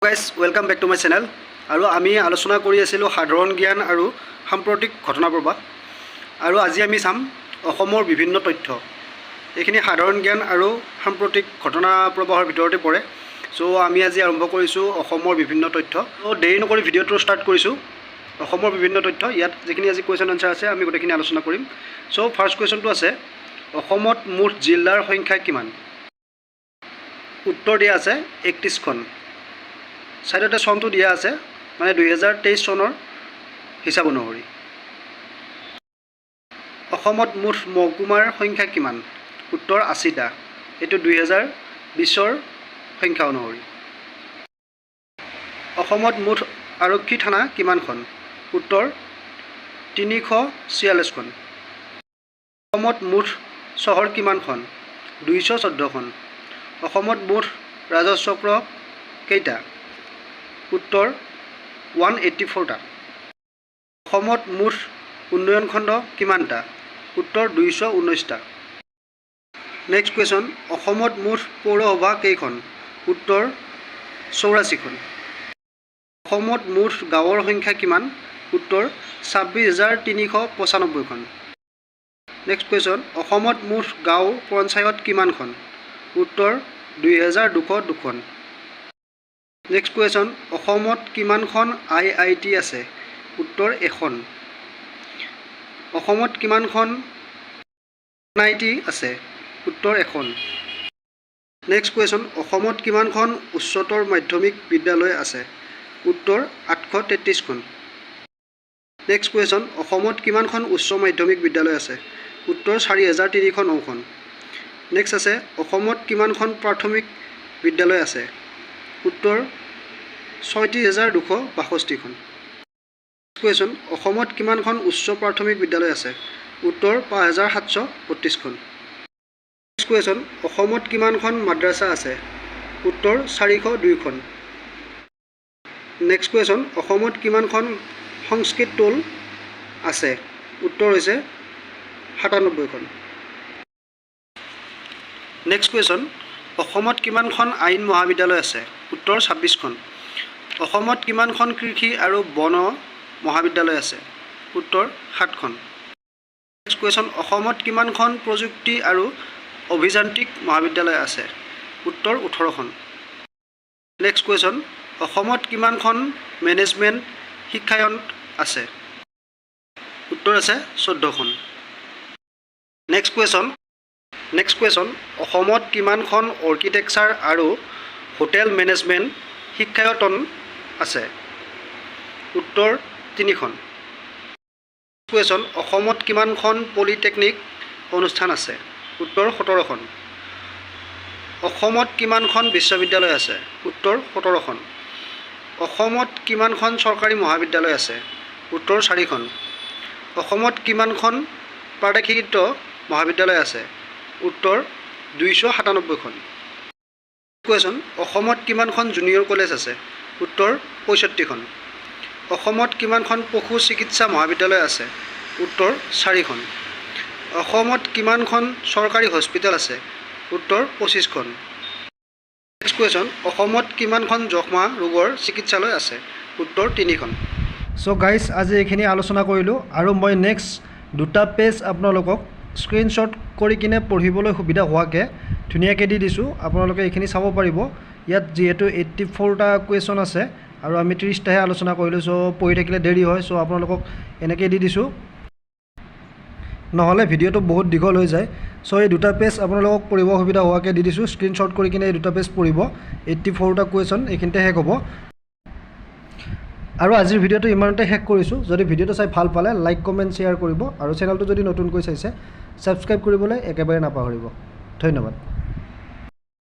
Guys welcome back to my channel আৰু আমি আলোচনা কৰি আছিলোঁ সাধাৰণ জ্ঞান আৰু সাম্প্ৰতিক ঘটনা প্ৰবাহ আৰু আজি আমি চাম অসমৰ বিভিন্ন তথ্য। এইখিনি সাধাৰণ জ্ঞান আৰু সাম্প্ৰতিক ঘটনা প্ৰবাহৰ ভিতৰতে পৰে। চ' আমি আজি আৰম্ভ কৰিছোঁ অসমৰ বিভিন্ন তথ্য। চ' দেৰি নকৰি ভিডিঅ'টো ষ্টাৰ্ট কৰিছোঁ। অসমৰ বিভিন্ন তথ্য, ইয়াত যিখিনি আজি কুৱেশ্যন আনচাৰ আছে আমি গোটেইখিনি আলোচনা কৰিম। চ' ফাৰ্ষ্ট কুৱেশ্যনটো আছে, অসমত মুঠ জিলাৰ সংখ্যা কিমান? উত্তৰ দিয়া আছে 31খন। সাইডতে চনটো দিয়া আছে, মানে 2023 চনৰ হিচাপ অনুসৰি। অসমত মুঠ মহকুমাৰ সংখ্যা কিমান? উত্তৰ 80টা। এইটো 2020ৰ সংখ্যা অনুসৰি। অসমত মুঠ আৰক্ষী থানা কিমানখন? উত্তৰ 346খন। অসমত মুঠ চহৰ কিমানখন? 214খন। অসমত মুঠ ৰাজচক্ৰ কেইটা? উত্তৰ 184টা। অসমত মুঠ উন্নয়ন খণ্ড কিমানটা? উত্তৰ 219টা। নেক্সট কুৱেশ্যন, অসমত মুঠ পৌৰসভা কেইখন? উত্তৰ 84খন। অসমত মুঠ গাঁৱৰ সংখ্যা কিমান? উত্তৰ 26,395খন। নেক্সট কুৱেশ্যন, অসমত মুঠ গাঁও পঞ্চায়ত কিমানখন? উত্তৰ 2,202খন। নেক্সট কুৱেশ্যন, অসমত কিমানখন IIT আছে? উত্তৰ 1খন। অসমত কিমানখন NIT আছে? উত্তৰ 1খন। নেক্সট কুৱেশ্যন, অসমত কিমানখন উচ্চতৰ মাধ্যমিক বিদ্যালয় আছে? উত্তৰ 833খন। নেক্সট কুৱেশ্যন, অসমত কিমানখন উচ্চ মাধ্যমিক বিদ্যালয় আছে? উত্তৰ 4,309খন। নেক্সট আছে, অসমত কিমানখন প্ৰাথমিক বিদ্যালয় আছে? উত্তৰ 36,262খন। কুৱেশ্যন, অসমত কিমানখন উচ্চ প্ৰাথমিক বিদ্যালয় আছে? উত্তৰ 5,732খন। নেক্সট কুৱেশ্যন, অসমত কিমানখন মাদ্ৰাছা আছে? উত্তৰ 402খন। নেক্সট কুৱেশ্যন, অসমত কিমানখন সংস্কৃত টোল আছে? উত্তৰ হৈছে 97খন। নেক্সট কুৱেশ্যন, অসমত কিমানখন আইন মহাবিদ্যালয় আছে? উত্তৰ 26খন। অসমত কিমানখন কৃষি আৰু বন মহাবিদ্যালয় আছে? উত্তৰ 7খন। নেক্সট কুৱেশ্যন, অসমত কিমানখন প্ৰযুক্তি আৰু অভিযান্ত্ৰিক মহাবিদ্যালয় আছে? উত্তৰ 18খন। নেক্সট কুৱেশ্যন, অসমত কিমানখন মেনেজমেণ্ট শিক্ষায়ন আছে? উত্তৰ আছে 14খন। নেক্সট কুৱেশ্যন, অসমত কিমানখন আৰ্কিটেক্সাৰ আৰু হোটেল মেনেজমেণ্ট শিক্ষায়তন আছে? উত্তৰ 3খন। কুৱেশ্যন, অসমত কিমানখন পলিটেকনিক অনুষ্ঠান আছে? উত্তৰ 17খন। অসমত কিমানখন বিশ্ববিদ্যালয় আছে? উত্তৰ 17খন। অসমত কিমানখন চৰকাৰী মহাবিদ্যালয় আছে? উত্তৰ 4খন। অসমত কিমানখন প্ৰাদেশিক মহাবিদ্যালয় আছে? উত্তৰ 297খন। কুৱেশ্যন, অসমত কিমানখন জুনিয়ৰ কলেজ আছে? উত্তৰ 65খন। অসমত কিমানখন পশু চিকিৎসা মহাবিদ্যালয় আছে? উত্তৰ 4খন। অসমত কিমানখন চৰকাৰী হস্পিটেল আছে? উত্তৰ 25খন। নেক্সট কুৱেশ্যন, অসমত কিমানখন যক্ষ্মা ৰোগৰ চিকিৎসালয় আছে? উত্তৰ 3খন। চ' গাইজ, আজি এইখিনি আলোচনা কৰিলোঁ আৰু মই নেক্সট দুটা পেজ আপোনালোকক স্ক্ৰীনশ্বট কৰি কিনে পঢ়িবলৈ সুবিধা হোৱাকৈ ধুনীয়াকৈ দি দিছোঁ। আপোনালোকে এইখিনি চাব পাৰিব। ইয়াত যিহেতু 84টা কুৱেশ্যন আছে আৰু আমি 30টাহে আলোচনা কৰিলোঁ, চ' পঢ়ি থাকিলে দেৰি হয়। চ' আপোনালোকক এনেকৈ দি দিছোঁ, নহ'লে ভিডিঅ'টো বহুত দীঘল হৈ যায়। চ' এই দুটা পেজ আপোনালোকক পঢ়িব সুবিধা হোৱাকৈ দি দিছোঁ। স্ক্ৰীনশ্বট কৰি কিনে এই দুটা পেজ পঢ়িব। 84টা কুৱেশ্যন এইখিনিতে শেষ হ'ব। আৰু আজিৰ ভিডিঅ'টো ইমানতে শেষ কৰিছোঁ। যদি ভিডিঅ'টো চাই ভাল পালে লাইক কমেণ্ট শ্বেয়াৰ কৰিব আৰু চেনেলটো যদি নতুনকৈ চাইছে ছাবস্ক্ৰাইব কৰিবলৈ একেবাৰে নাপাহৰিব। ধন্যবাদ।